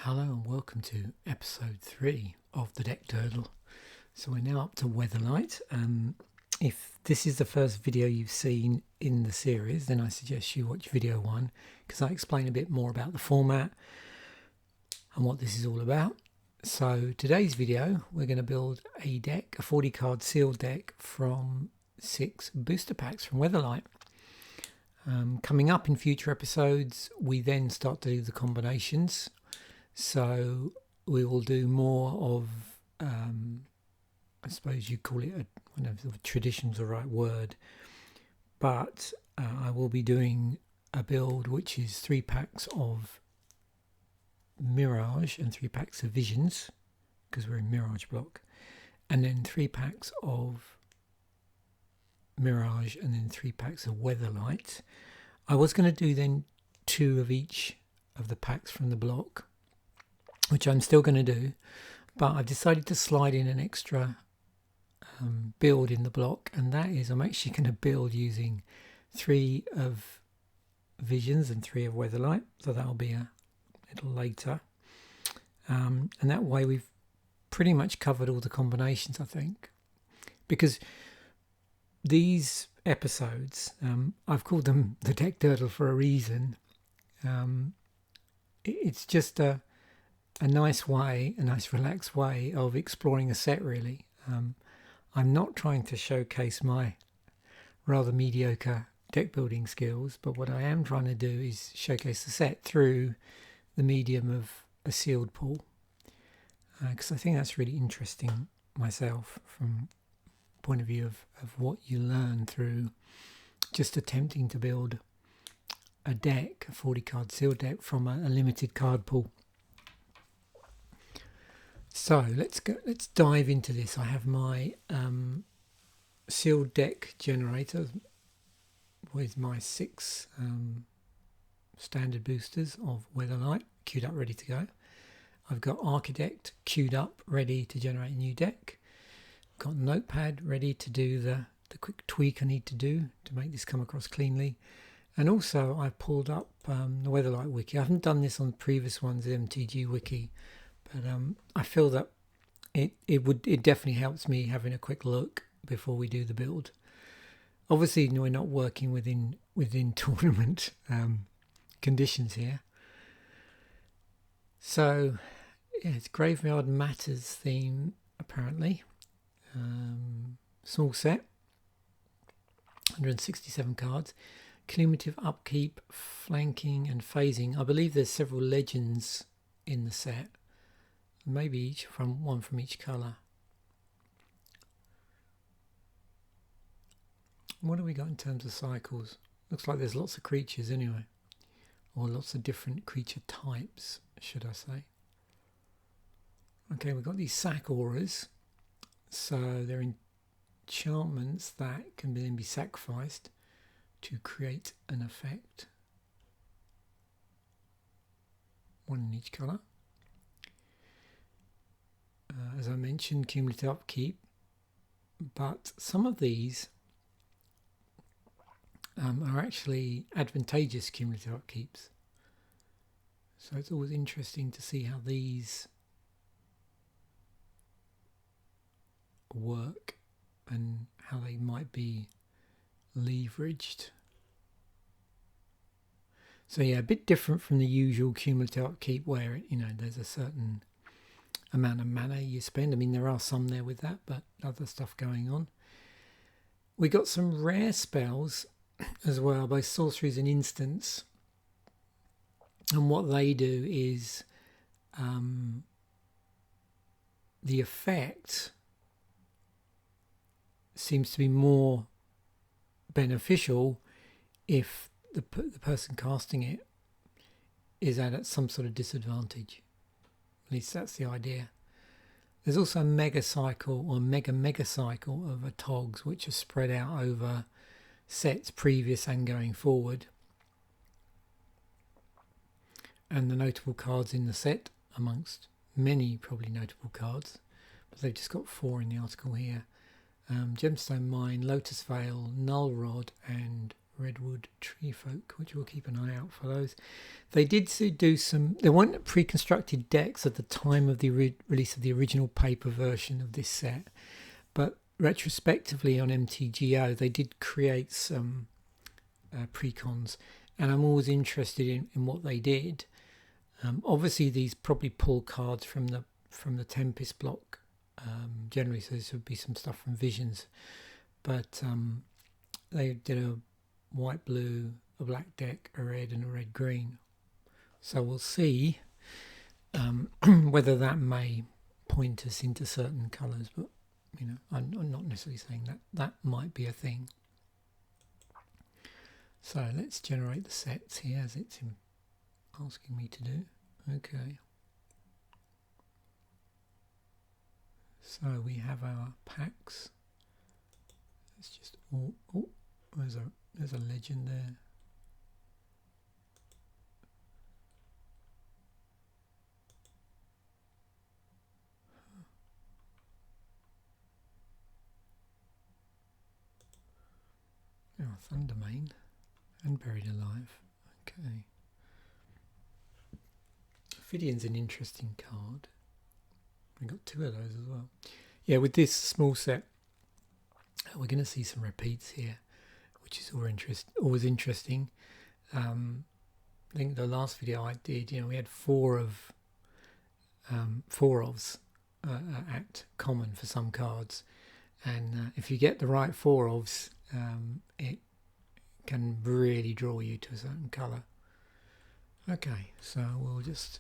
Hello and welcome to episode 3 of the deck Durdle. So we're now up to Weatherlight. If this is the first video you've seen in the series, then I suggest you watch video 1 because I explain a bit more about the format and what this is all about. So today's video, we're going to build a deck, a 40 card sealed deck from 6 booster packs from Weatherlight. Coming up in future episodes, we then start to do the combinations. So we will do more of, I suppose you call it, I don't know if tradition's the right word, but I will be doing a build which is 3 packs of Mirage and 3 packs of Visions, because we're in Mirage block, and then 3 packs of Mirage and then 3 packs of Weatherlight. I was going to do then 2 of each of the packs from the block, which I'm still going to do, but I've decided to slide in an extra build in the block, and that is I'm actually going to build using 3 of Visions and 3 of Weatherlight, so that'll be a little later, and that way we've pretty much covered all the combinations, I think, because these episodes, I've called them the deck Durdle for a reason. It's just a nice way, a nice relaxed way of exploring a set, really. I'm not trying to showcase my rather mediocre deck building skills, but what I am trying to do is showcase the set through the medium of a sealed pool, because I think that's really interesting myself from the point of view of what you learn through just attempting to build a deck, a 40 card sealed deck from a limited card pool. So let's dive into this. I have my sealed deck generator with my 6 standard boosters of Weatherlight queued up, ready to go. I've got Architect queued up, ready to generate a new deck. I've got Notepad ready to do the quick tweak I need to do to make this come across cleanly. And also I've pulled up the Weatherlight wiki. I haven't done this on previous ones, the MTG wiki, but I feel that it definitely helps me having a quick look before we do the build. Obviously, we're not working within tournament conditions here. So yeah, it's Graveyard Matters theme apparently. Small set, 167 cards. Cumulative upkeep, flanking and phasing. I believe there's several legends in the set. Maybe one from each colour. What have we got in terms of cycles? Looks like there's lots of creatures anyway. Or lots of different creature types, should I say. Okay, we've got these sack auras. So they're enchantments that can then be sacrificed to create an effect. 1 in each colour. As I mentioned, cumulative upkeep, but some of these are actually advantageous cumulative upkeeps. So it's always interesting to see how these work and how they might be leveraged. So yeah, a bit different from the usual cumulative upkeep where, there's a certain amount of mana you spend. I mean, there are some there with that, but other stuff going on. We got some rare spells as well, both sorceries and instants, and what they do is the effect seems to be more beneficial if the person casting it is at some sort of disadvantage. At least that's the idea. There's also a mega cycle or mega cycle of togs which are spread out over sets previous and going forward. And the notable cards in the set, amongst many probably notable cards, but they've just got 4 in the article here. Gemstone Mine, Lotus Veil, Null Rod and Redwood Tree Folk, which we'll keep an eye out for those. They did do some, there weren't pre-constructed decks at the time of the release of the original paper version of this set, but retrospectively on MTGO they did create some precons, and I'm always interested in what they did. Obviously these probably pull cards from the Tempest block generally, so this would be some stuff from Visions, but they did a white blue, a black deck, a red and a red green, so we'll see whether that may point us into certain colours, but you know, I'm not necessarily saying that might be a thing. So let's generate the sets here as it's asking me to do. Okay, so we have our packs. Let's just there's a legend there. Oh, Thundermane and Buried Alive. Okay. Ophidian's an interesting card. We got two of those as well. Yeah, with this small set, we're going to see some repeats here, which is always interesting. I think the last video I did, you know, we had four ofs at common for some cards, and if you get the right four ofs, it can really draw you to a certain colour. Okay, so we'll just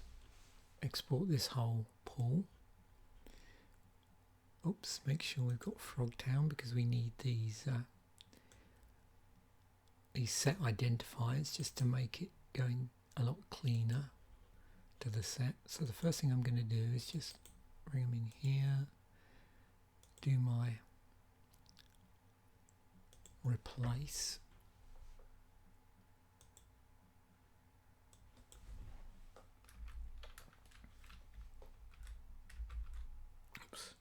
export this whole pool. Oops, make sure we've got Frogtown because we need these set identifiers just to make it going a lot cleaner to the set. So the first thing I'm going to do is just bring them in here, do my replace. Oops.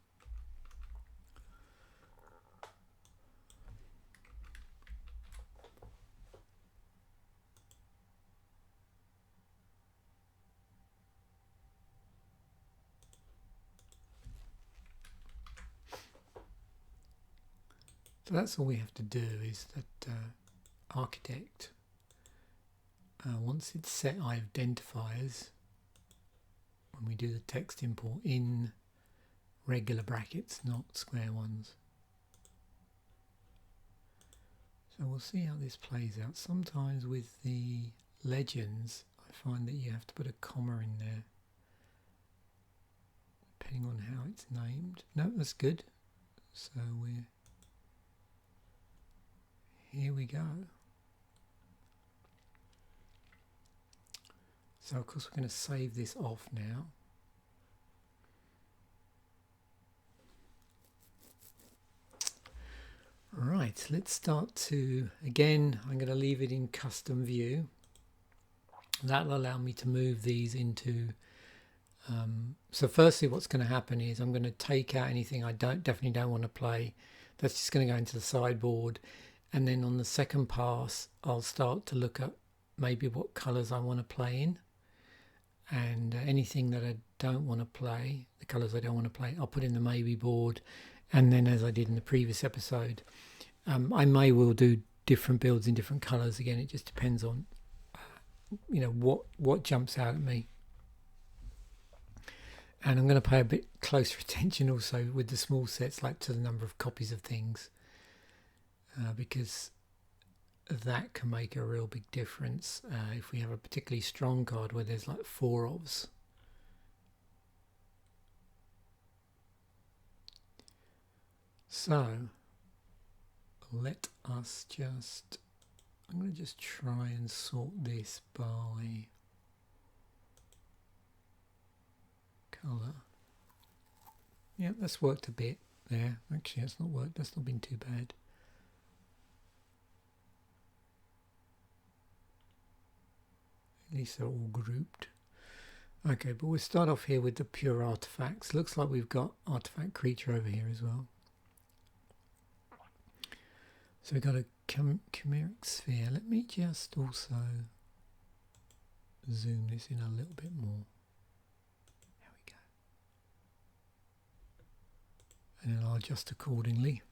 So that's all we have to do, is that architect, once it's set identifiers, when we do the text import, in regular brackets, not square ones. So we'll see how this plays out. Sometimes with the legends, I find that you have to put a comma in there, depending on how it's named. No, that's good. So here we go. So of course we're going to save this off now. Right, let's start to, again, I'm going to leave it in custom view. That'll allow me to move these into, so firstly what's going to happen is I'm going to take out anything I definitely don't want to play. That's just going to go into the sideboard. And then on the second pass, I'll start to look at maybe what colours I want to play in. And anything that I don't want to play, the colours I don't want to play, I'll put in the maybe board. And then, as I did in the previous episode, I may well do different builds in different colours. Again, it just depends on, you know, what jumps out at me. And I'm going to pay a bit closer attention also with the small sets, like to the number of copies of things. Because that can make a real big difference if we have a particularly strong card where there's like four ofs. So let us just, I'm going to just try and sort this by colour. Yeah, that's worked a bit there. Actually, that's not worked. That's not been too bad. At least they're all grouped. Okay, but we'll start off here with the pure artifacts. Looks like we've got artifact creature over here as well. So we've got a chimeric sphere. Let me just also zoom this in a little bit more. There we go. And then I'll adjust accordingly.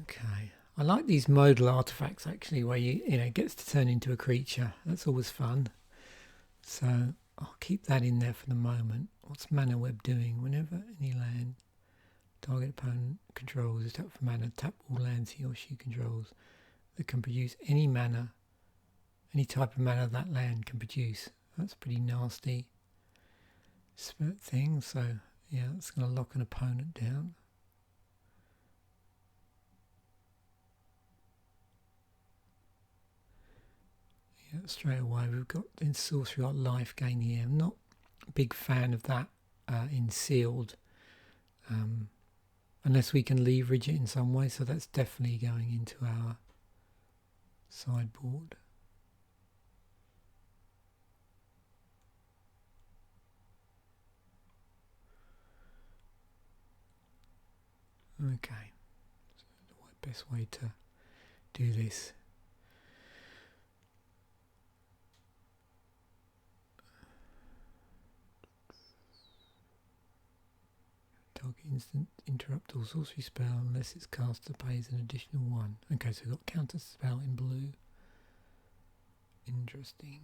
Okay. I like these modal artifacts actually, where you know it gets to turn into a creature. That's always fun. So I'll keep that in there for the moment. What's Mana Web doing? Whenever any land target opponent controls is tapped for mana, tap all lands he or she controls that can produce any mana, any type of mana that land can produce. That's pretty nasty thing. So yeah, it's going to lock an opponent down. Yeah, straight away we've got in sorcery art life gain here. I'm not a big fan of that in sealed. Unless we can leverage it in some way, so that's definitely going into our sideboard. Okay, so the best way to do this. Target instant interrupt all sorcery spell unless its caster pays an additional 1. Okay, so we've got counter spell in blue. Interesting.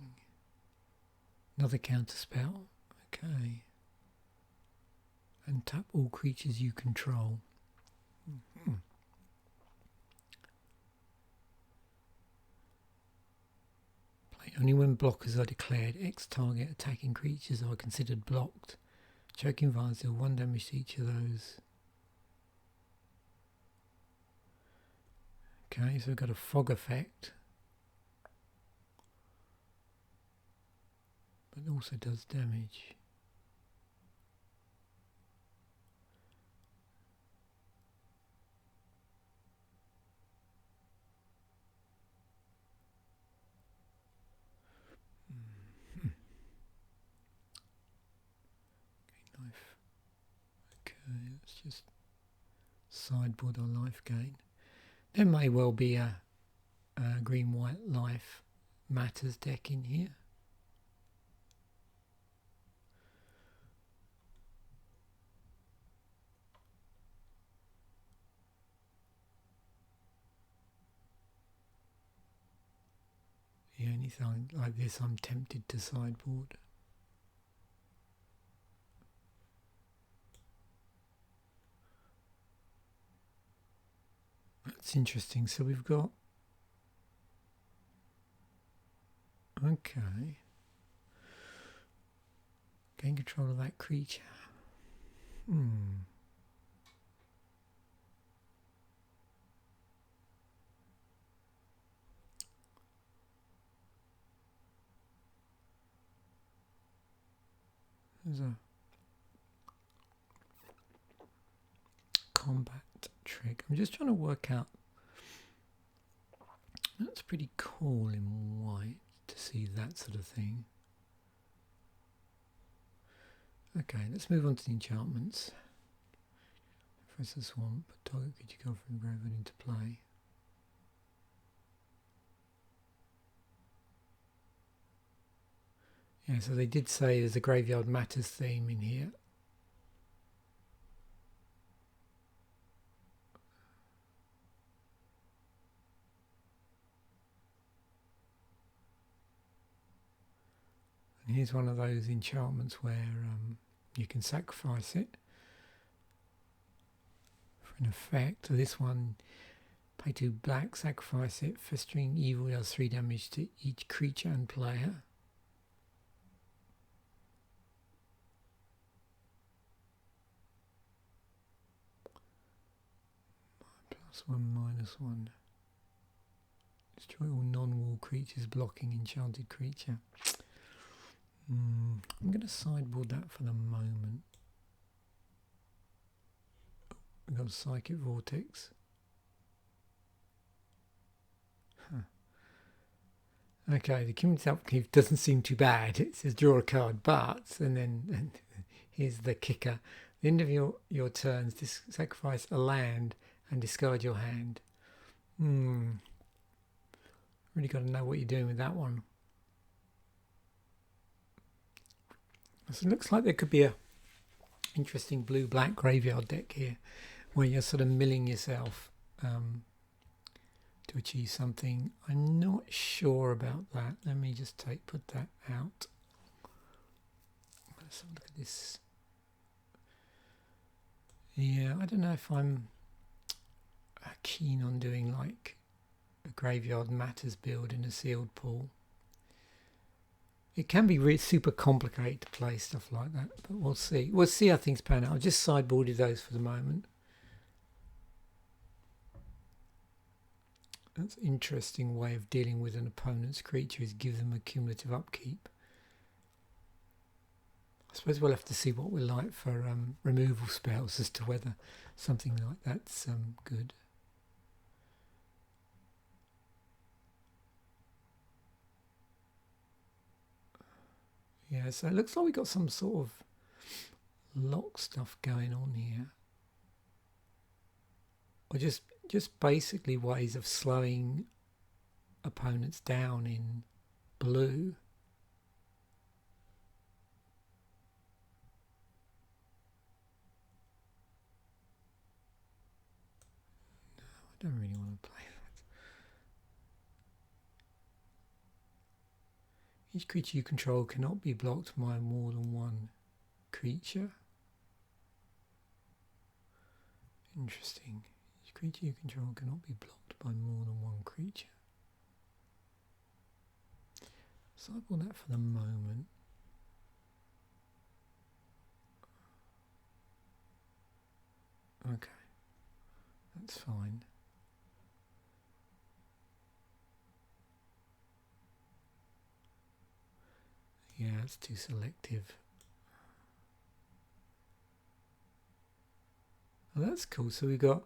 Another counter spell. Okay. And tap all creatures you control. Play only when blockers are declared. X target attacking creatures are considered blocked. Choking Vines deal 1 damage to each of those. Okay, so we've got a fog effect. But it also does damage. Let's just sideboard our life gain. There may well be a green-white life matters deck in here. Yeah, anything like this I'm tempted to sideboard. That's interesting. So we've got... Okay. Gain control of that creature. There's a combat trick. I'm just trying to work out. That's pretty cool in white to see that sort of thing. Okay, let's move on to the enchantments. Press the swamp, target creature card from graveyard into play. Yeah, so they did say there's a Graveyard Matters theme in here. And here's one of those enchantments where you can sacrifice it for an effect. So this one, pay 2 black, sacrifice it. Festering Evil does 3 damage to each creature and player. +1/-1. Destroy all non-wall creatures blocking enchanted creature. I'm going to sideboard that for the moment. We've got Psychic Vortex. Okay, the cumulative upkeep doesn't seem too bad. It says draw a card, but, and here's the kicker. At the end of your turns, sacrifice a land and discard your hand. Really got to know what you're doing with that one. So it looks like there could be a interesting blue-black graveyard deck here, where you're sort of milling yourself to achieve something. I'm not sure about that. Let me just put that out. Let's have a look at this. Yeah, I don't know if I'm keen on doing like a graveyard matters build in a sealed pool. It can be really super complicated to play stuff like that, but we'll see. We'll see how things pan out. I've just sideboarded those for the moment. That's an interesting way of dealing with an opponent's creature, is give them a cumulative upkeep. I suppose we'll have to see what we're like for removal spells as to whether something like that's good. Yeah, so it looks like we've got some sort of lock stuff going on here. Or just basically ways of slowing opponents down in blue. No, I don't really want to play that. Each creature you control cannot be blocked by more than one creature. Interesting. Each creature you control cannot be blocked by more than one creature. So I want that for the moment. Okay, that's fine. Yeah, it's too selective. Oh, that's cool. So we've got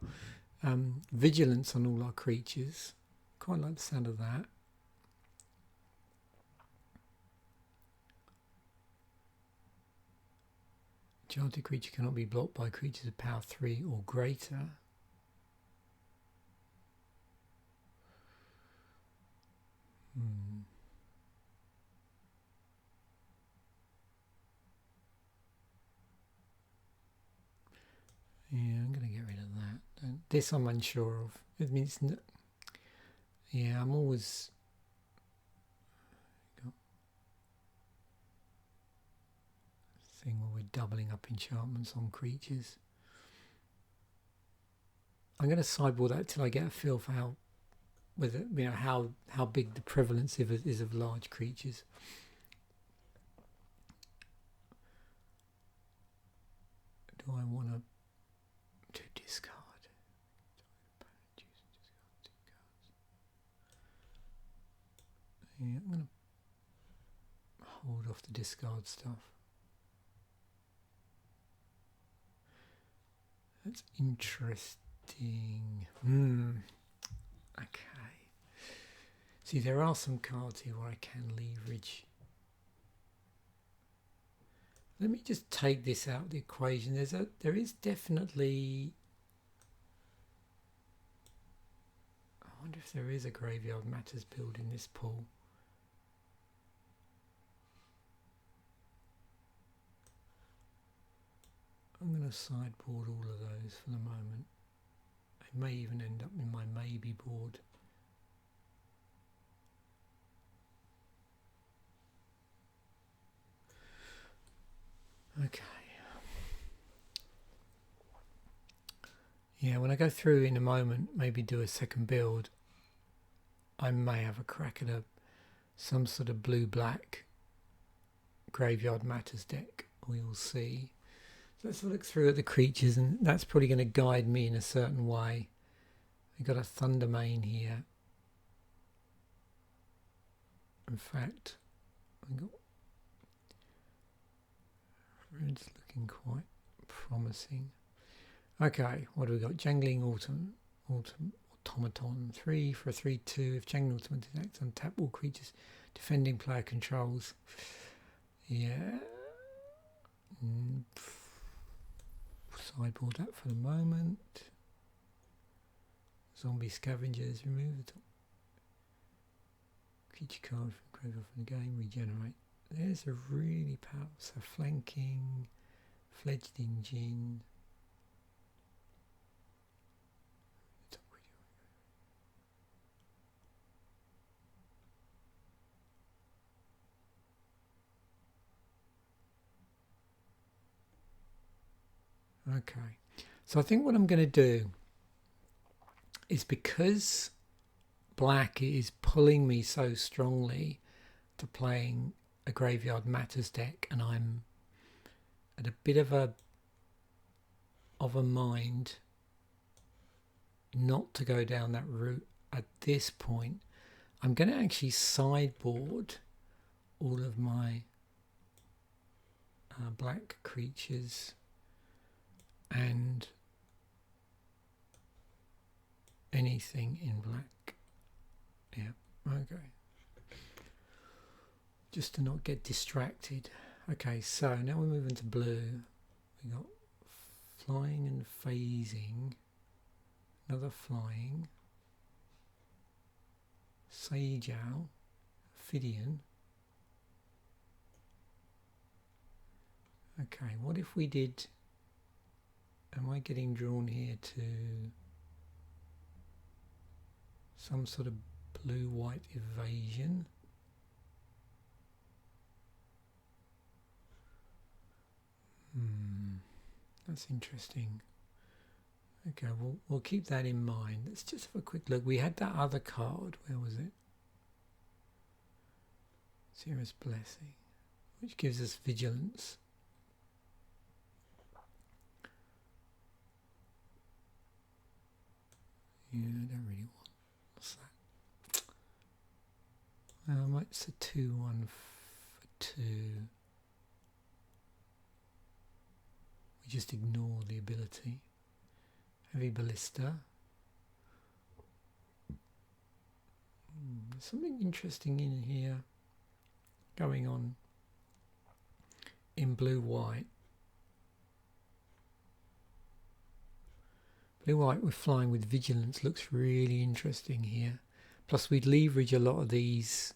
vigilance on all our creatures. Quite like the sound of that. Enchanted creature cannot be blocked by creatures of power 3 or greater. Yeah, I'm going to get rid of that. This I'm unsure of. It means, yeah, I'm always. Got a thing where we're doubling up enchantments on creatures. I'm going to sideboard that till I get a feel for how, whether you know how big the prevalence is of large creatures. Do I want to discard? Yeah, I'm going to hold off the discard stuff. That's interesting. Okay. See, there are some cards here where I can leverage. Let me just take this out of the equation. There is definitely. I wonder if there is a graveyard matters build in this pool. I'm going to sideboard all of those for the moment. It may even end up in my maybe board. Okay. Yeah, when I go through in a moment, maybe do a second build, I may have a crack at some sort of blue-black graveyard matters deck. We will see. So let's look through at the creatures, and that's probably going to guide me in a certain way. We've got a Thundermane here. In fact, we've got red's looking quite promising. Okay, what do we got? Jangling Automaton. 3 for a 3/2. If Jangling Automaton acts, untap all creatures defending player controls. Yeah. Sideboard that for the moment. Zombie scavengers, remove the top creature card from graveyard from the game, regenerate. There's a really powerful, so flanking, fledged engine. Okay, so I think what I'm going to do is, because black is pulling me so strongly to playing a Graveyard Matters deck, and I'm at a bit of a mind not to go down that route at this point, I'm going to actually sideboard all of my black creatures and anything in black. Yeah, okay. Just to not get distracted. Okay, so now we're moving to blue. We got flying and phasing. Another flying. Sage Owl. Ophidian. Okay, what if we did... Am I getting drawn here to some sort of blue-white evasion? That's interesting. Okay, we'll keep that in mind. Let's just have a quick look. We had that other card. Where was it? Seer's Blessing, which gives us vigilance. Yeah, I don't really want. What's that? It's a 2/1 for 2. We just ignore the ability. Heavy Ballista. There's something interesting in here going on in blue-white. Blue-white with flying with vigilance looks really interesting here. Plus we'd leverage a lot of these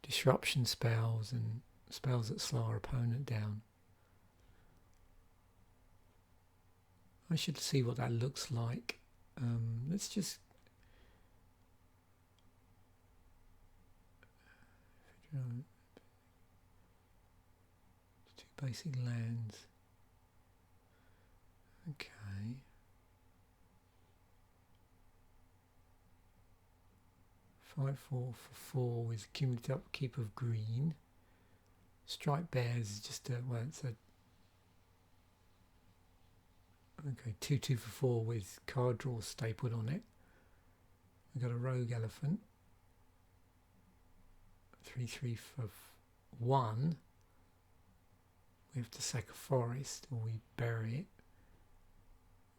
disruption spells and spells that slow our opponent down. I should see what that looks like. Let's just... Two basic lands. Okay. Five, 4 for 4 with cumulative upkeep of green. Striped Bears is just a, well, it's a, okay, 2/2 for 4 with card draw stapled on it. We've got a Rogue Elephant. 3/3 for 1. We have to sack a forest or we bury it.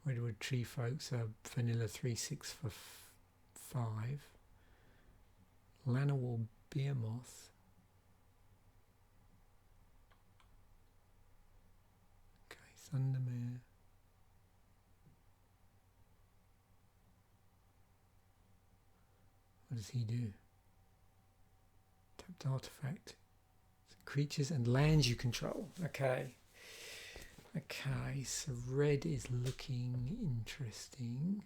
Redwood Tree Folks are vanilla 3/6 for 5. Llanowar Behemoth. Okay, Thundermare. What does he do? Tapped artifact. Creatures and lands you control. Okay. Okay, so red is looking interesting.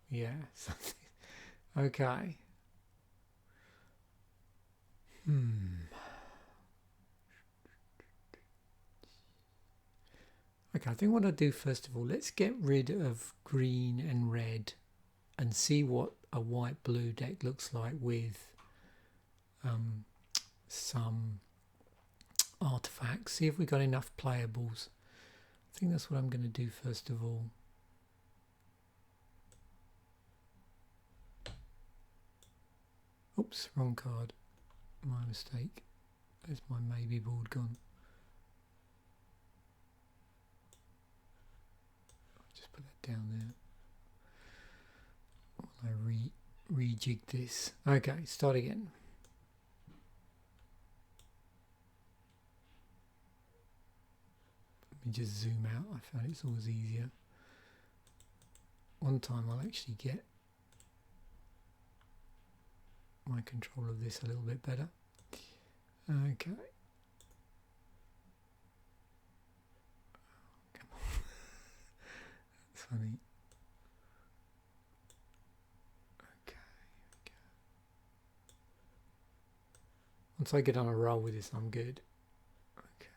Yeah, something. Okay. Okay, I think what I'll do first of all, let's get rid of green and red and see what a white-blue deck looks like with some artifacts. See if we got enough playables. I think that's what I'm going to do first of all. Oops, wrong card. My mistake. There's my maybe board gone. I'll just put that down there. While I rejig this. Okay, start again. Let me just zoom out. I found it's always easier. One time I'll actually get my control of this a little bit better. Okay. Come on. That's funny. Okay. Once I get on a roll with this, I'm good. Okay.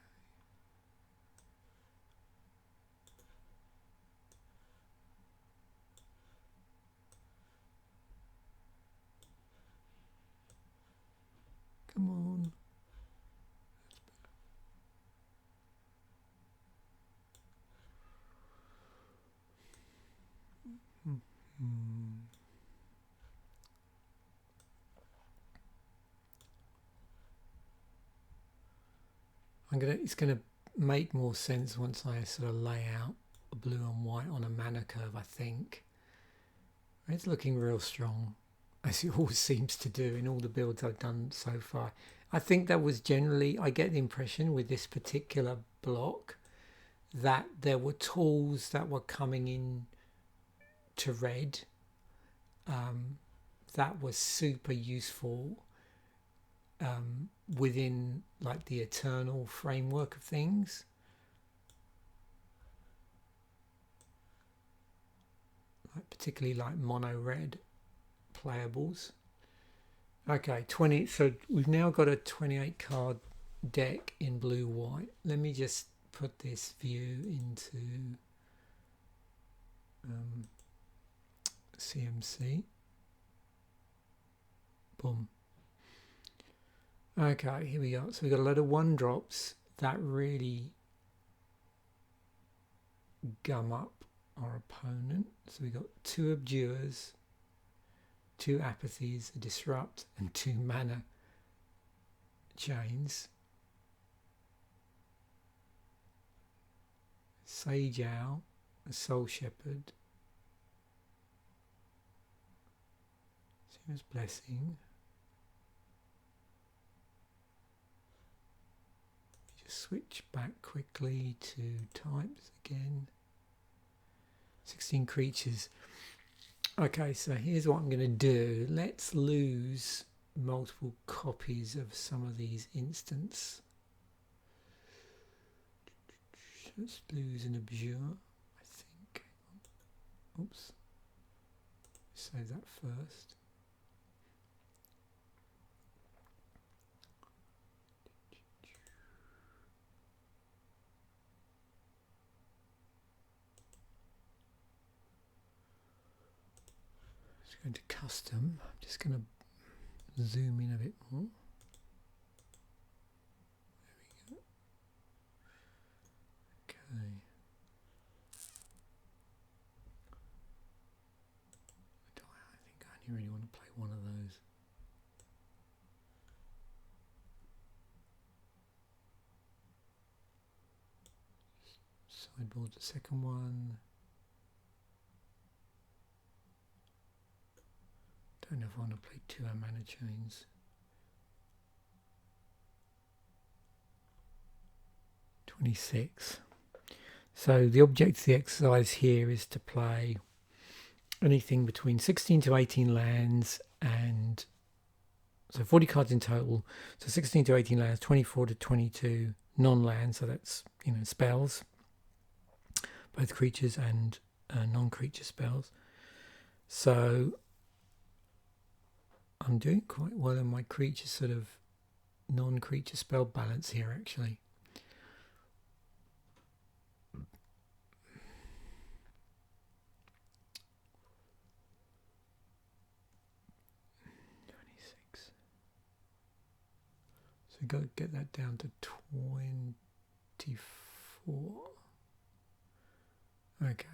Come on. It's gonna make more sense once I sort of lay out a blue and white on a mana curve, I think. It's looking real strong, as it always seems to do in all the builds I've done so far. I think that was generally, I get the impression with this particular block that there were tools that were coming in to red that was super useful within like the eternal framework of things. Like particularly like mono red playables. Okay, 20. So we've now got a 28 card deck in blue white. Let me just put this view into CMC. Boom. Okay, here we go. So we've got a load of 1-drops that really gum up our opponent. So we've got 2 Abjures, 2 Apathies, a Disrupt, and 2 Mana Chains. Sage Owl, a Soul Shepherd, Seamer's Blessing. Just switch back quickly to types again. 16 creatures. Okay, so here's what I'm going to do. Let's lose multiple copies of some of these instants. Let's lose an Abjure, I think. Oops. Save that first. Just going to custom. I'm just going to zoom in a bit more. I think I only really want to play one of those. Sideboard the second one. Don't know if I want to play 2 mana chains. 26. So the object of the exercise here is to play anything between 16 to 18 lands, and so 40 cards in total. So 16 to 18 lands, 24 to 22 non-lands. So that's, you know, spells, both creatures and non-creature spells. So I'm doing quite well in my creature sort of non-creature spell balance here, actually. So we've got to get that down to 24. Okay.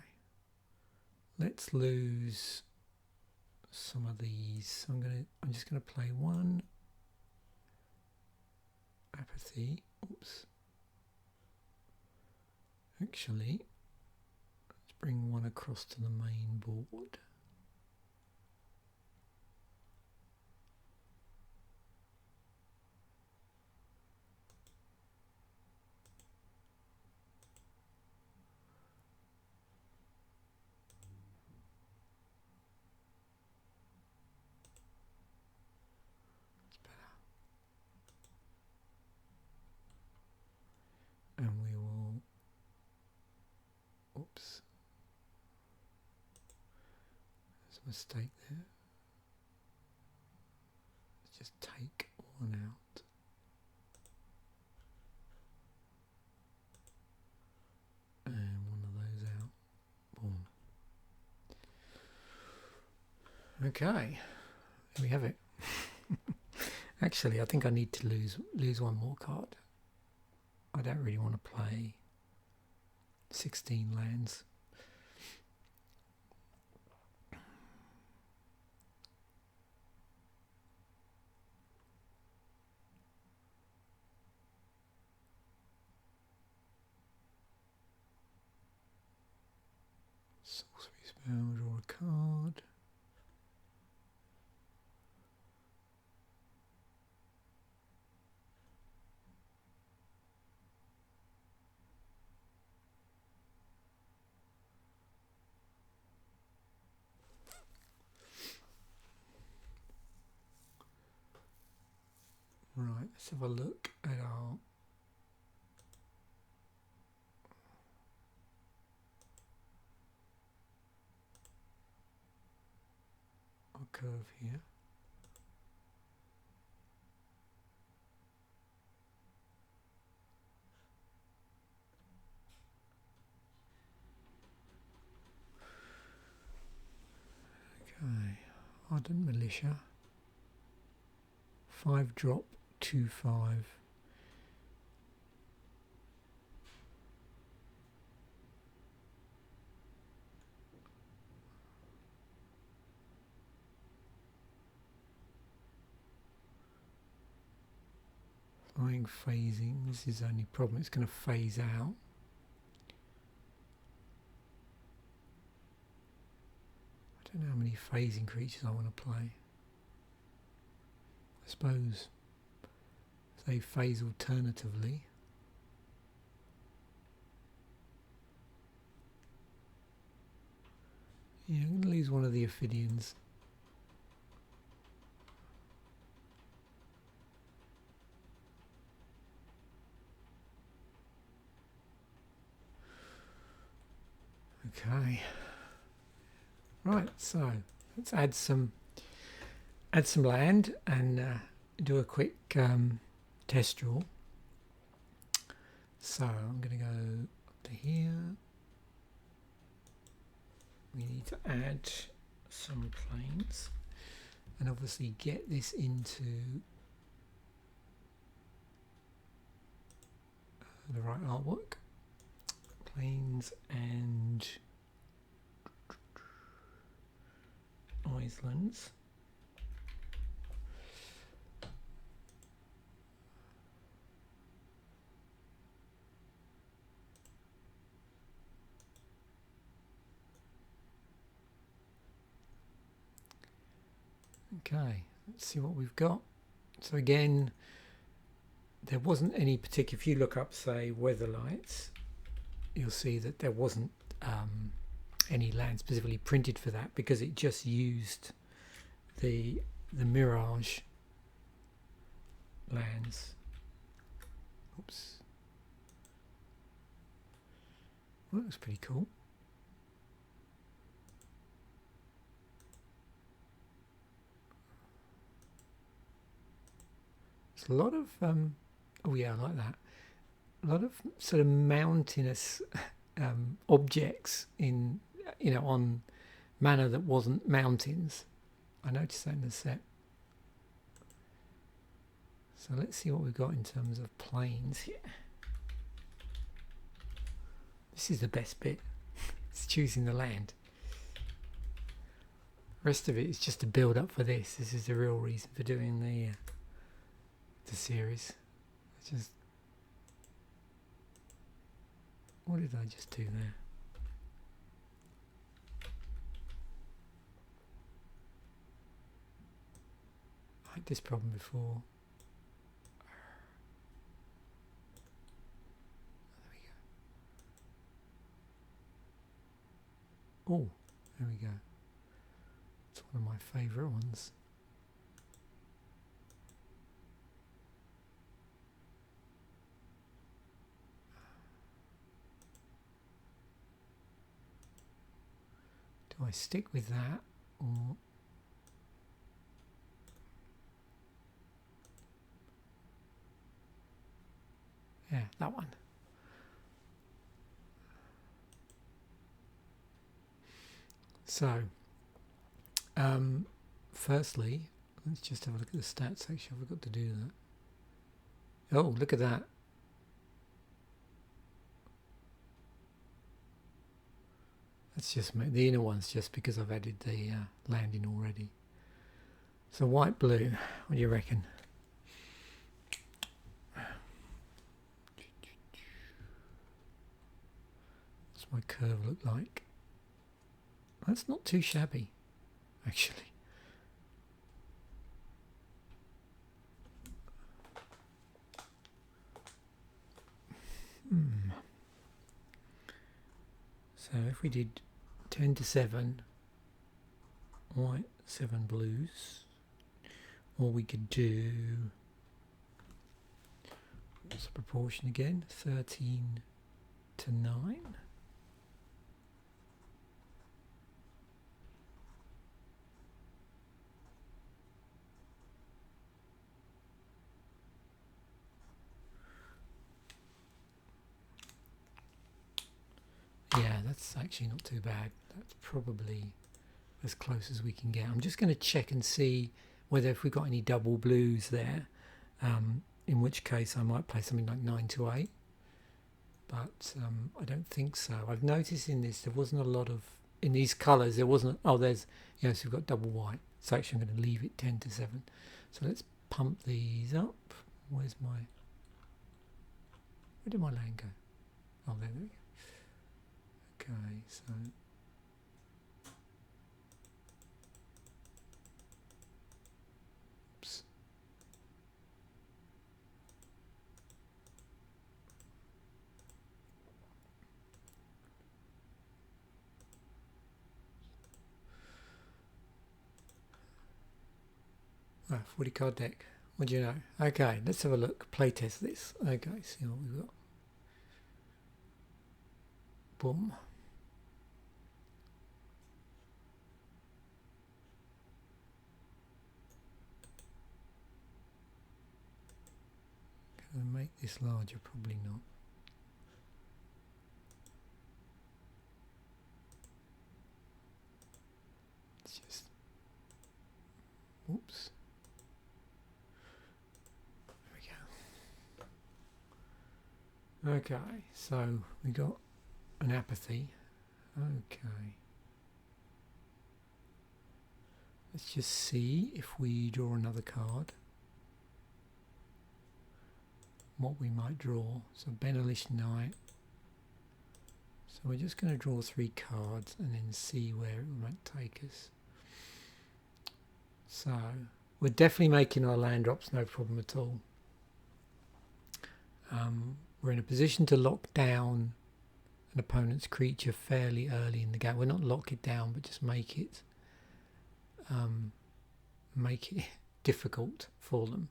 Let's lose some of these. I'm just gonna play 1 Apathy. Oops. Actually, let's bring 1 across to the main board. Oops. There's a mistake there. Let's just take one out. And one of those out. Boom. Okay. There we have it. Actually, I think I need to lose one more card. I don't really want to play 16 lands. Sorcery spell, draw a card. Right, let's have a look at our curve here. Okay, Ardent Militia. 5 drop, 2/5. Flying phasing. This is the only problem. It's going to phase out. I don't know how many phasing creatures I want to play. I suppose if they phase alternatively. Yeah, I'm going to lose one of the Ophidians. Okay. Right, so let's add some land and do a quick test draw. So I'm going to go up to here. We need to add some planes and obviously get this into the right artwork. Planes and islands. Okay, let's see what we've got. So again, there wasn't any particular, if you look up say Weatherlight, you'll see that there wasn't any land specifically printed for that because it just used the Mirage lands. Oops. Well, that looks pretty cool. It's a lot of oh yeah, I like that. A lot of sort of mountainous objects in, you know, on mana that wasn't mountains. I noticed that in the set. So let's see what we've got in terms of planes here. This is the best bit. It's choosing the land. The rest of it is just to build up for this. This is the real reason for doing the series. Just, what did I just do there? I had this problem before. There we go. Oh, there we go. It's one of my favourite ones. Do I stick with that, or yeah, that one? So, firstly, let's just have a look at the stats section. I forgot to do that. Oh, look at that. That's just the inner one's just because I've added the landing already. So white, blue, what do you reckon? What's my curve look like? That's not too shabby, actually. So if we did 10 to 7 white, 7 blues, or we could do, what's the proportion again? 13 to 9. Yeah, that's actually not too bad. That's probably as close as we can get. I'm just going to check and see whether if we've got any double blues there, in which case I might play something like 9 to 8, but I don't think so. I've noticed in this there wasn't a lot of, in these colours there wasn't, oh there's, yes, we've got double white, so actually I'm going to leave it 10 to 7. So let's pump these up. Where's my, where did my line go? Oh, there we go. Okay, so oops. Ah, 40 card deck. What do you know? Okay, let's have a look. Play test this. Okay, see what we've got. Boom. Can I make this larger? Probably not. It's just, oops. There we go. Okay, so we got an apathy. Okay. Let's just see if we draw another card, what we might draw. So Benelish Knight. So we're just going to draw 3 cards and then see where it might take us. So we're definitely making our land drops, no problem at all. We're in a position to lock down an opponent's creature fairly early in the game. We're not lock it down, but just make it difficult for them.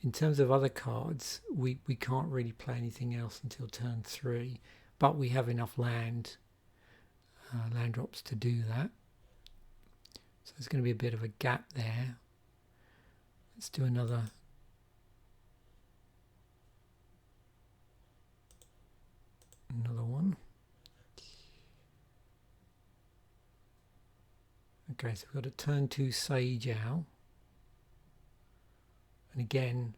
In terms of other cards, we can't really play anything else until turn 3, but we have enough land drops to do that. So there's going to be a bit of a gap there. Let's do another. Another one. Okay, so we've got a turn 2 Sage Owl. And again,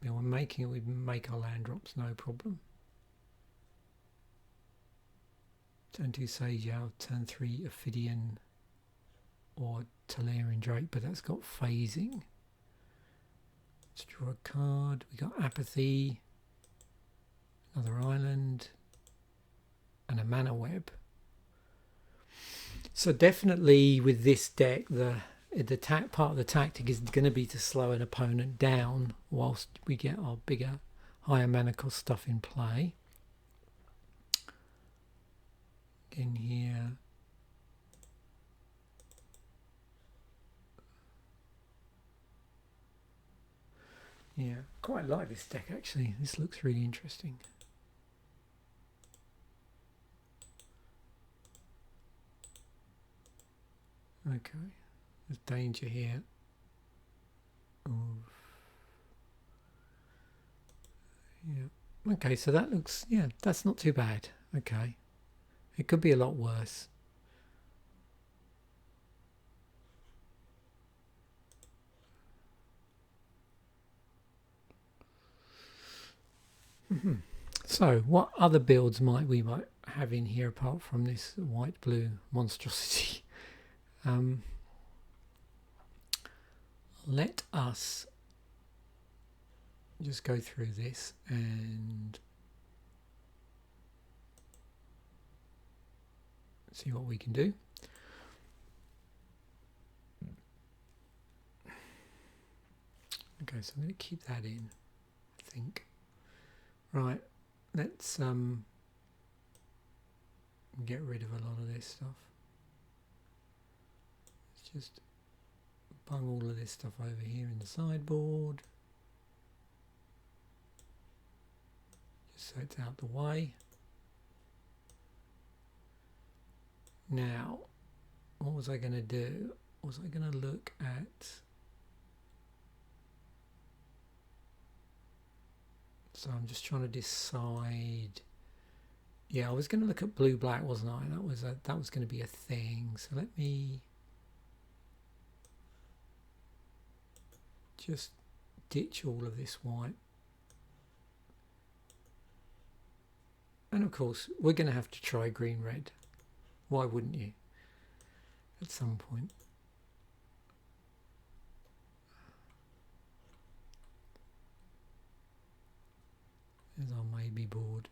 you know, we're making it, we make our land drops, no problem. Turn 2 Sage Owl, turn 3 Ophidian or Talarian Drake, but that's got phasing. Let's draw a card. We got Apathy, another island, and a mana web. So definitely with this deck, the part of the tactic is going to be to slow an opponent down whilst we get our bigger, higher mana cost stuff in play. Again here. Yeah, quite like this deck actually. This looks really interesting. Okay, there's danger here of, yeah. Okay, so that looks, yeah, that's not too bad. Okay, it could be a lot worse. So what other builds might we have in here apart from this white blue monstrosity? Let us just go through this and see what we can do. Okay, so I'm going to keep that in, I think. Right, let's get rid of a lot of this stuff. Let's just bung all of this stuff over here in the sideboard, just so it's out the way. Now, what was I going to do? Was I going to look at... So I'm just trying to decide. Yeah, I was going to look at blue-black, wasn't I? That was going to be a thing. So let me just ditch all of this white. And of course, we're going to have to try green-red. Why wouldn't you? At some point. There's our maybe board.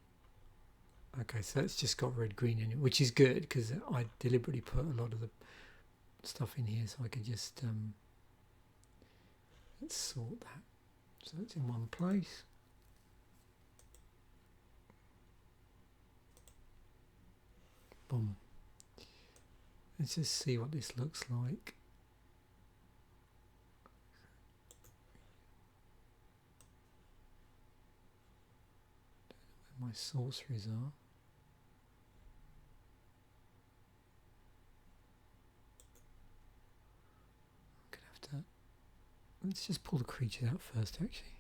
Okay, so it's just got red green in it, which is good because I deliberately put a lot of the stuff in here so I could just let's sort that so it's in one place. Boom. Let's just see what this looks like. My sorceries are. I'm gonna have to. Let's just pull the creatures out first, actually.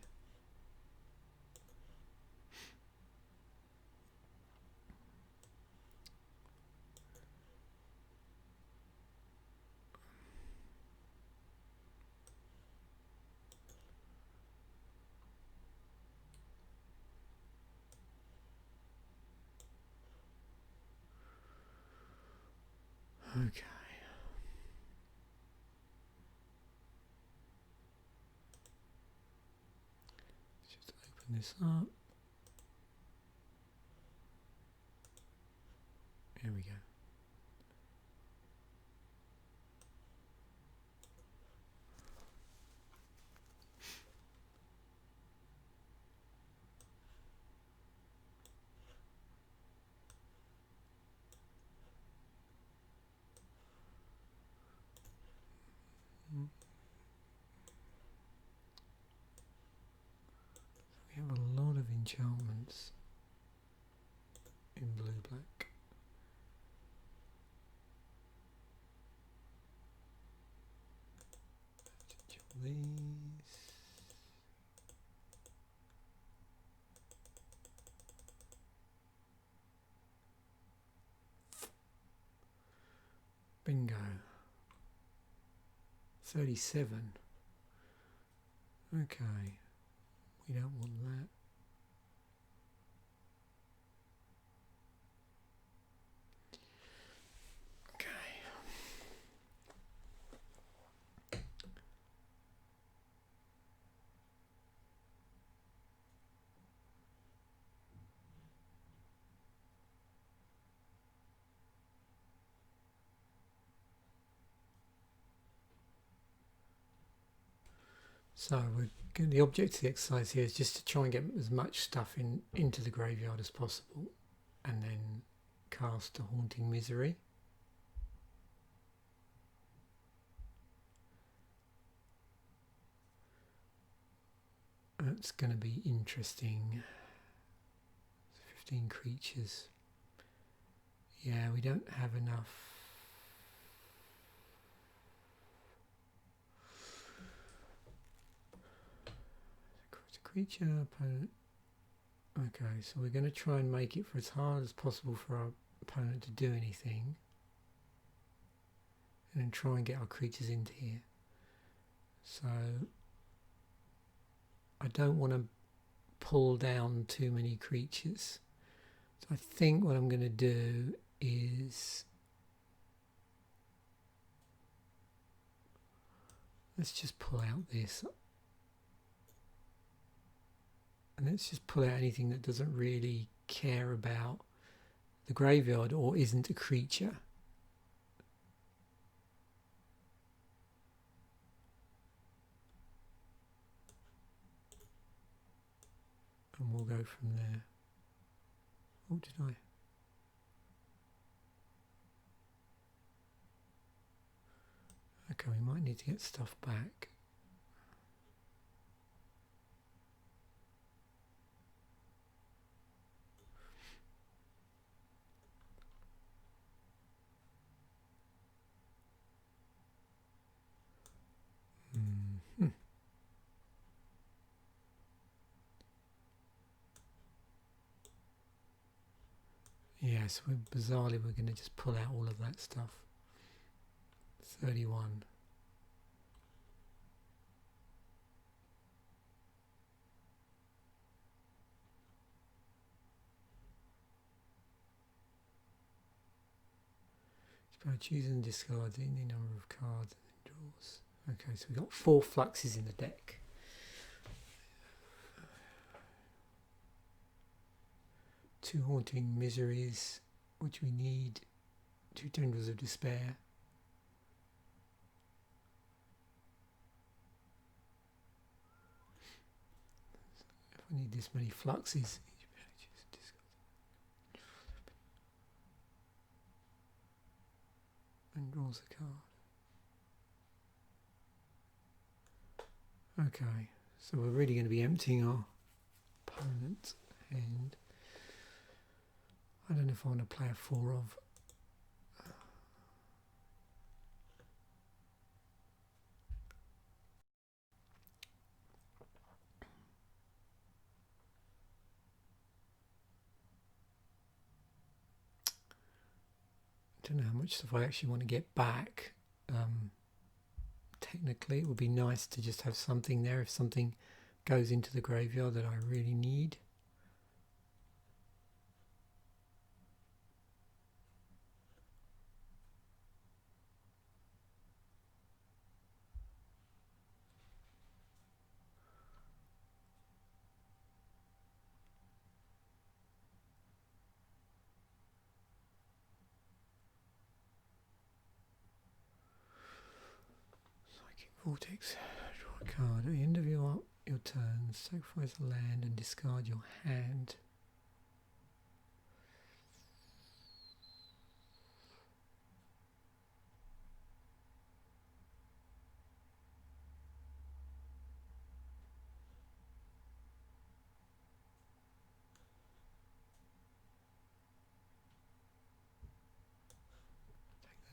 Okay. Let's just open this up. Here we go. We have a lot of enchantments in blue-black. These. Bingo. 37. Okay. We don't want that. Okay. So the object of the exercise here is just to try and get as much stuff into the graveyard as possible and then cast a Haunting Misery. That's going to be interesting. 15 creatures. Yeah, we don't have enough. creature opponent. Okay, so we're going to try and make it for as hard as possible for our opponent to do anything, and then try and get our creatures into here. So I don't want to pull down too many creatures. So I think what I'm going to do is, let's just pull out this, and let's just pull out anything that doesn't really care about the graveyard or isn't a creature. And we'll go from there. Oh, did I? Okay, we might need to get stuff back. Yes, bizarrely we're going to just pull out all of that stuff. 31. By choosing and discarding the number of cards and draws. Okay, so we've got 4 fluxes in the deck. 2 haunting miseries, which we need. 2 tendrils of despair. If I need this many fluxes, and draws a card. Okay, so we're really going to be emptying our opponent's hand. I don't know if I want to play a 4 of. I don't know how much stuff I actually want to get back. Technically, it would be nice to just have something there if something goes into the graveyard that I really need. Vortex, draw a card. At the end of your turn, sacrifice a land and discard your hand.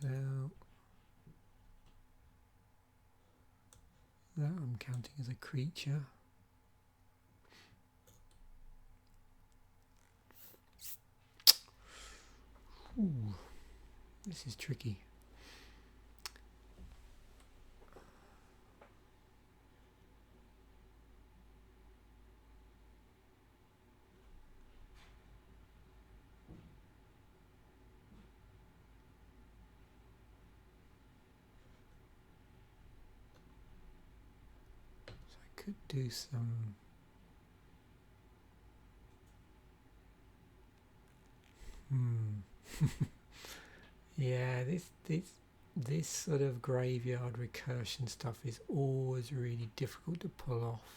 Take that out. That I'm counting as a creature. Ooh, this is tricky. Could do some yeah, this sort of graveyard recursion stuff is always really difficult to pull off.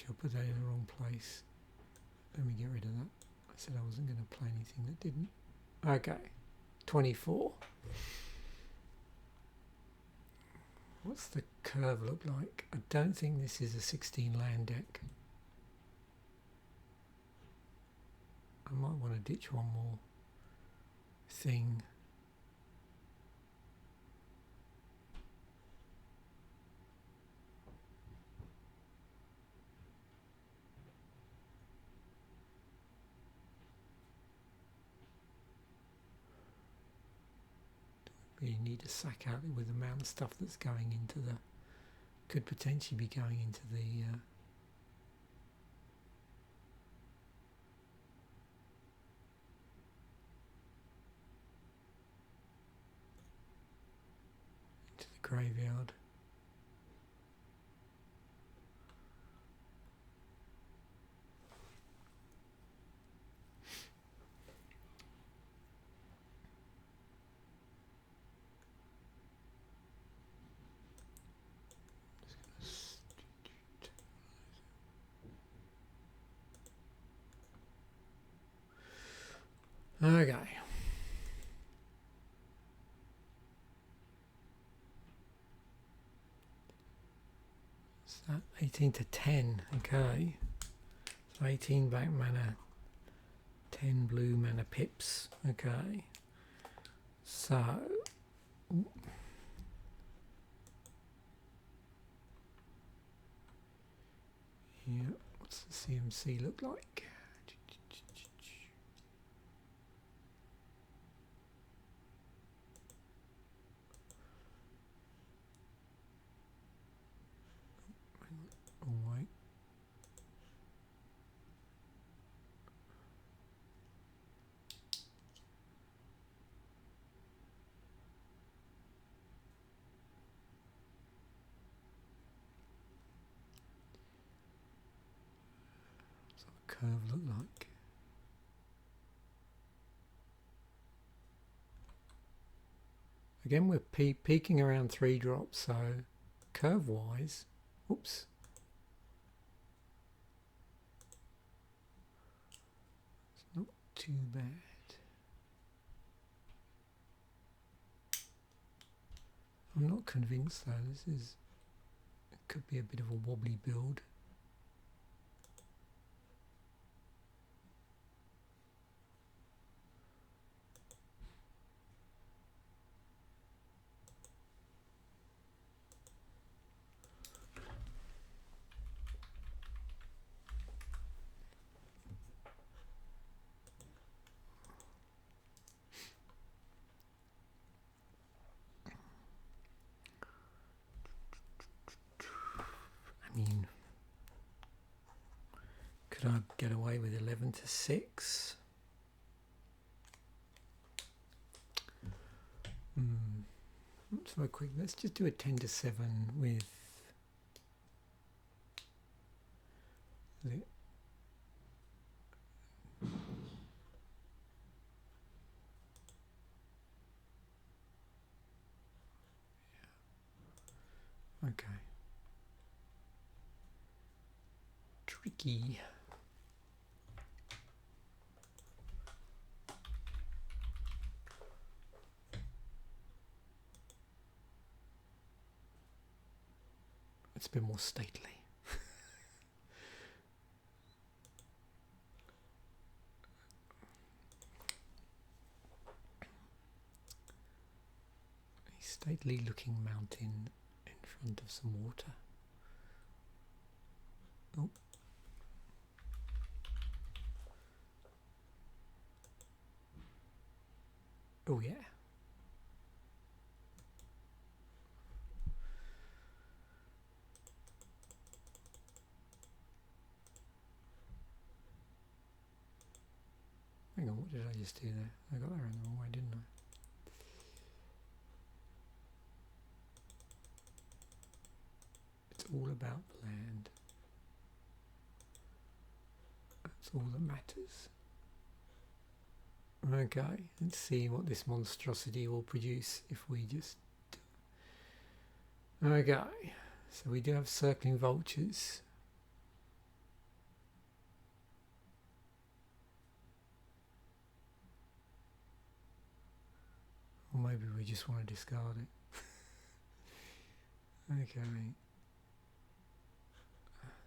I'll put that in the wrong place. Let me get rid of that. I said I wasn't going to play anything that didn't. Okay, 24. What's the curve look like? I don't think this is a 16 land deck. I might want to ditch one more thing. You need to sack out with the amount of stuff that's going into the, could potentially be going into the graveyard. Okay. So 18 to 10, okay. So 18 black mana, 10 blue mana pips, okay. So yeah, what's the CMC look like? All right. What's that curve look like? Again, we're peaking around 3 drops, so curve-wise, oops. It's not too bad. I'm not convinced though, it could be a bit of a wobbly build. I mean, could I get away with 11 to 6? Let's have a quick, let's just do a 10 to 7 with the okay. Tricky. It's a bit more stately. A stately looking mountain in front of some water. Oh. Oh yeah. Hang on, what did I just do there? I got that around the wrong way, didn't I? It's all about the land. That's all that matters. Okay, let's see what this monstrosity will produce if we just... Okay, so we do have circling vultures. Or maybe we just want to discard it. Okay.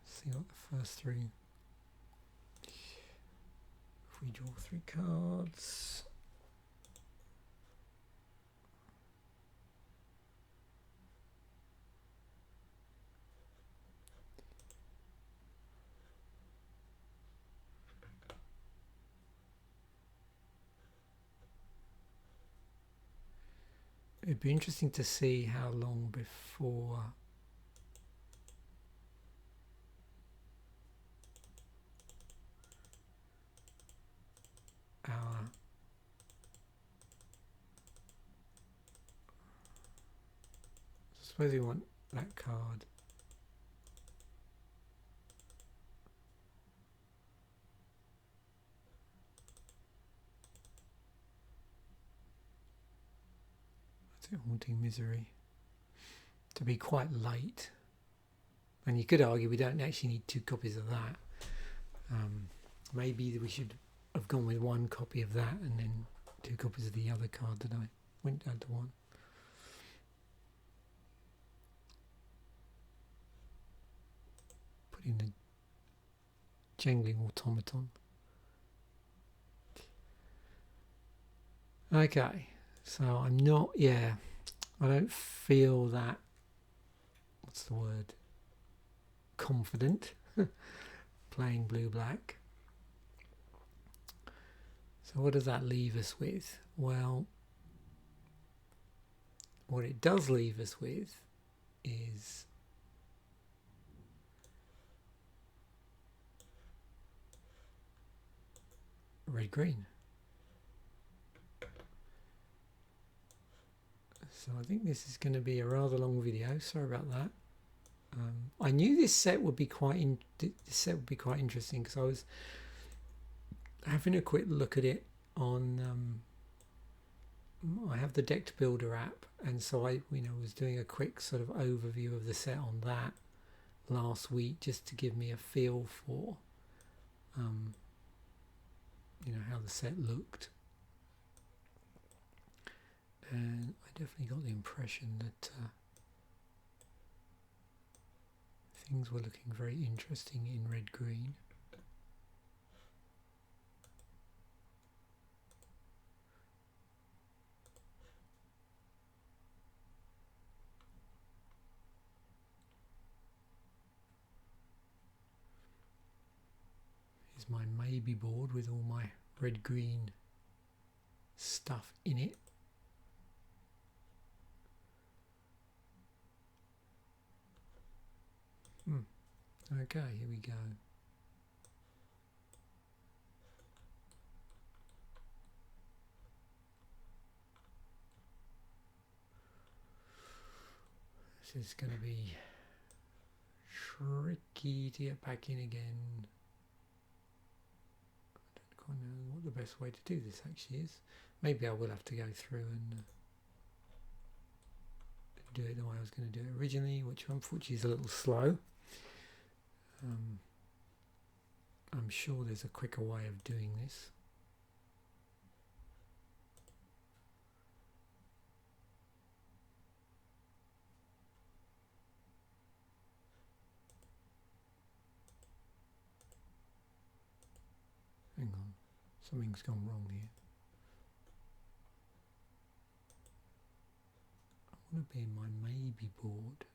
See what the first three... If we draw 3 cards. It'd be interesting to see how long before our I suppose we want that card. Haunting Misery to be quite late, and you could argue we don't actually need 2 copies of that. Maybe we should have gone with 1 copy of that and then 2 copies of the other card that I went down to 1. Put in the Jangling Automaton. Okay. So I'm not, I don't feel that, what's the word, confident playing blue-black. So what does that leave us with? Well, what it does leave us with is red-green. So I think this is going to be a rather long video. Sorry about that. I knew this set would be quite interesting because I was having a quick look at it on. I have the Decked Builder app, and so I, was doing a quick sort of overview of the set on that last week, just to give me a feel for, how the set looked. And I definitely got the impression that things were looking very interesting in red-green. Here's my maybe board with all my red-green stuff in it. Okay, here we go. This is going to be tricky to get back in again. I don't quite know what the best way to do this actually is. Maybe I will have to go through and do it the way I was going to do it originally, which unfortunately is a little slow. I'm sure there's a quicker way of doing this. Hang on, something's gone wrong here. I want to be in my maybe board.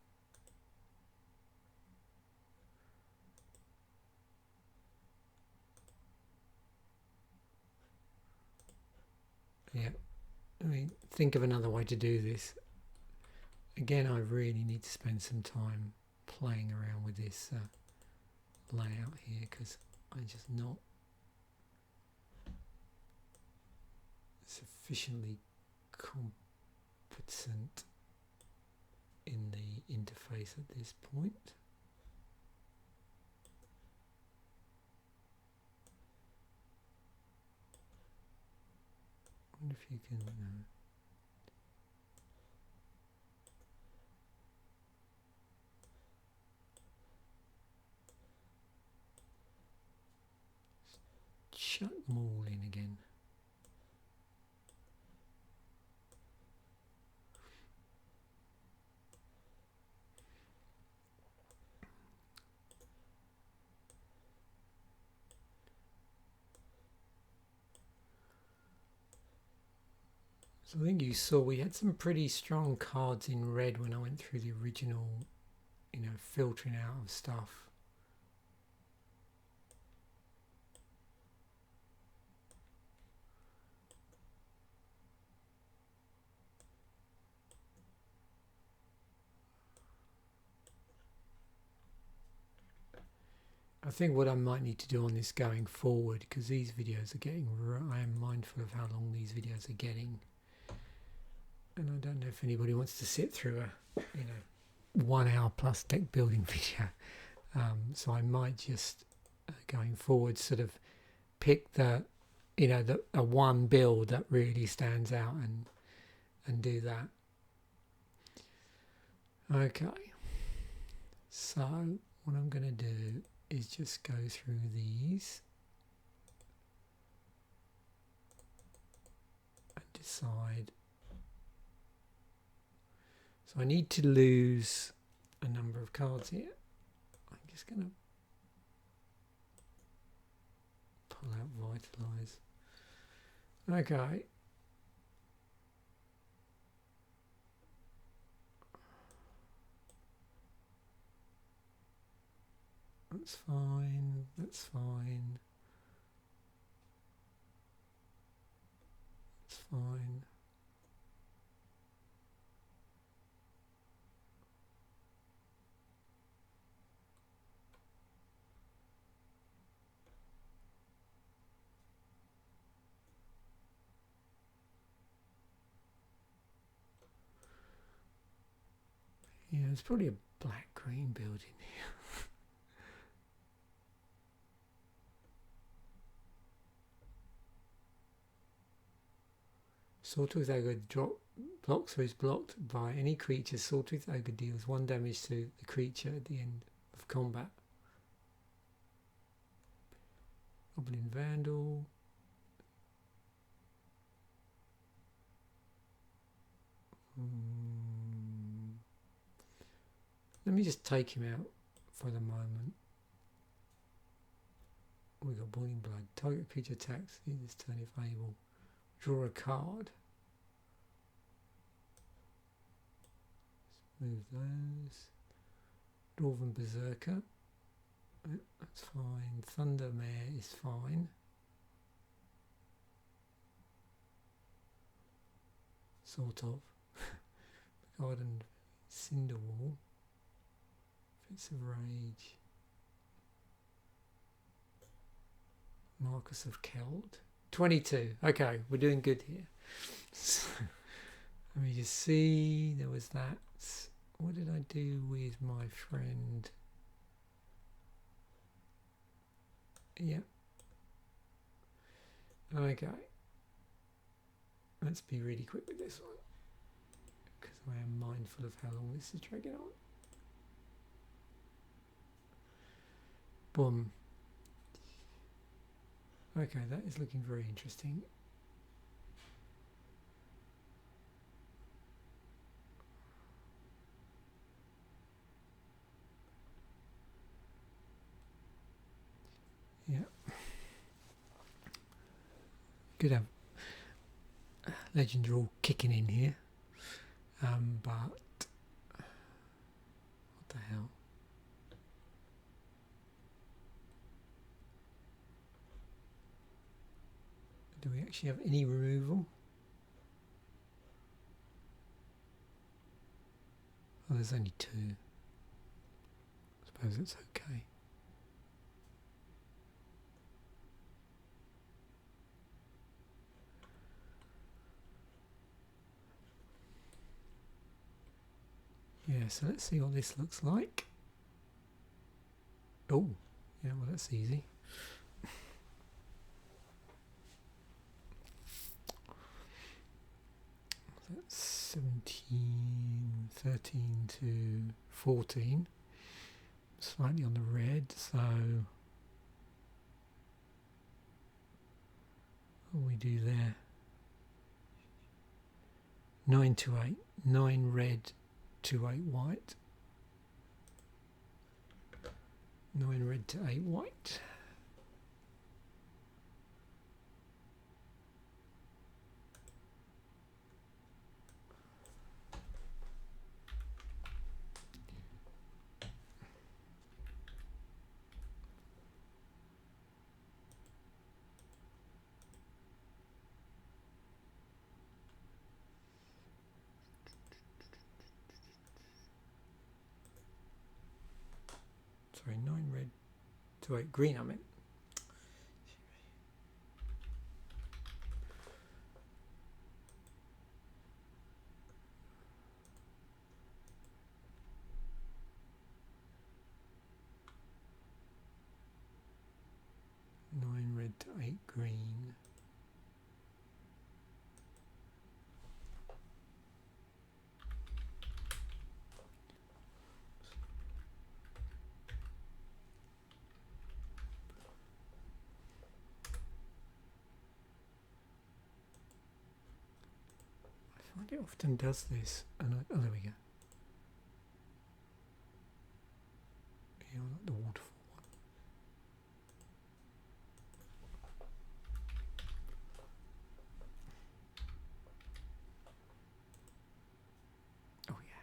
Yeah, think of another way to do this. Again, I really need to spend some time playing around with this layout here, because I'm just not sufficiently competent in the interface at this point. I wonder if you can chuck them all in again. So I think you saw we had some pretty strong cards in red when I went through the original, you know, filtering out of stuff. I think what I might need to do on this going forward, because these videos are getting, I am mindful of how long these videos are getting, and I don't know if anybody wants to sit through a, you know, 1 hour plus deck building video. So I might just going forward sort of pick the, you know, a one build that really stands out and do that. Okay, so what I'm going to do is just go through these and decide. So I need to lose a number of cards here. I'm just going to pull out Vitalize. Okay. That's fine, that's fine. That's fine. Yeah, there's probably a black-green build in here. Sawtooth Ogre blocks or is blocked by any creature. Sawtooth Ogre deals 1 damage to the creature at the end of combat. Goblin Vandal. Let me just take him out for the moment. We got Boiling Blood. Target creature attacks this turn if able. Draw a card. Let's move those. Dwarven Berserker. That's fine. Thundermare is fine. Sort of. Garden Cinderwall. Fits of Rage. Marcus of Keld. 22. Okay, we're doing good here. So, let me just see. There was that. What did I do with my friend? Yep. Okay. Let's be really quick with this one, because I am mindful of how long this is dragging on. Boom. Okay, that is looking very interesting. Yeah. Could have legends are all kicking in here. But what the hell? Do we actually have any removal? Oh, there's only 2. I suppose it's okay. Yeah, so let's see what this looks like. Oh, yeah, well that's easy. That's 17, 13 to 14. Slightly on the red, so what do we do there? 9 to 8. 9 red to 8 white. 9 red to 8 white. 208 green, I mean. Nine red to 8 green. I find it often does this, and oh, there we go. Yeah, I like the waterfall one. Oh yeah.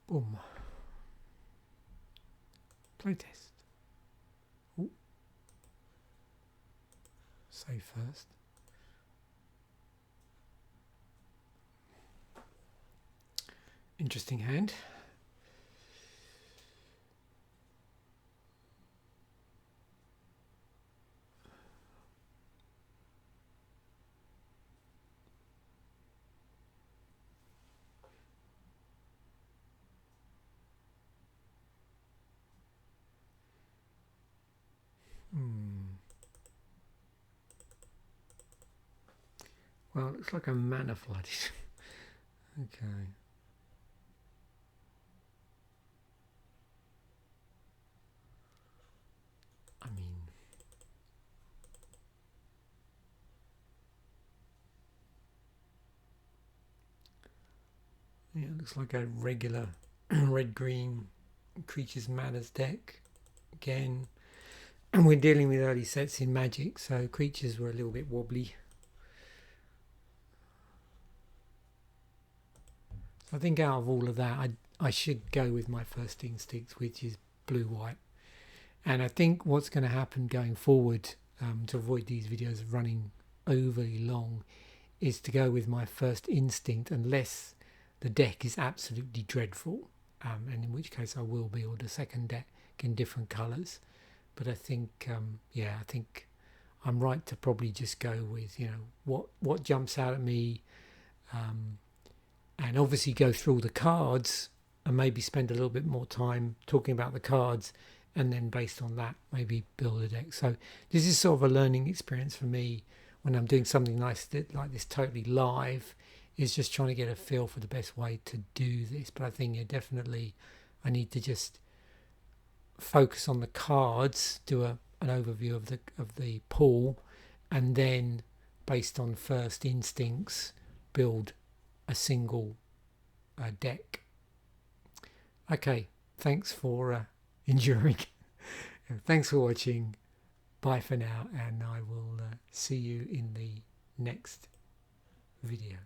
Boom. Playtest. Ooh. Save first. Interesting hand. Well, it looks like a mana flooded. Okay. I mean, yeah, it looks like a regular red-green creatures matters deck again. And we're dealing with early sets in Magic, so creatures were a little bit wobbly. So I think out of all of that, I should go with my first instinct, which is blue-white. And I think what's going to happen going forward, to avoid these videos running overly long, is to go with my first instinct unless the deck is absolutely dreadful, and in which case I will build a second deck in different colours. But I think, yeah, I think I'm right to probably just go with, you know, what jumps out at me, and obviously go through all the cards and maybe spend a little bit more time talking about the cards, and then based on that maybe build a deck. So this is sort of a learning experience for me when I'm doing something nice like this totally live, is just trying to get a feel for the best way to do this. But I think, yeah, definitely I need to just focus on the cards, do an overview of the pool, and then based on first instincts build a single deck. Okay, thanks for enduring. Thanks for watching. Bye for now, and I will see you in the next video.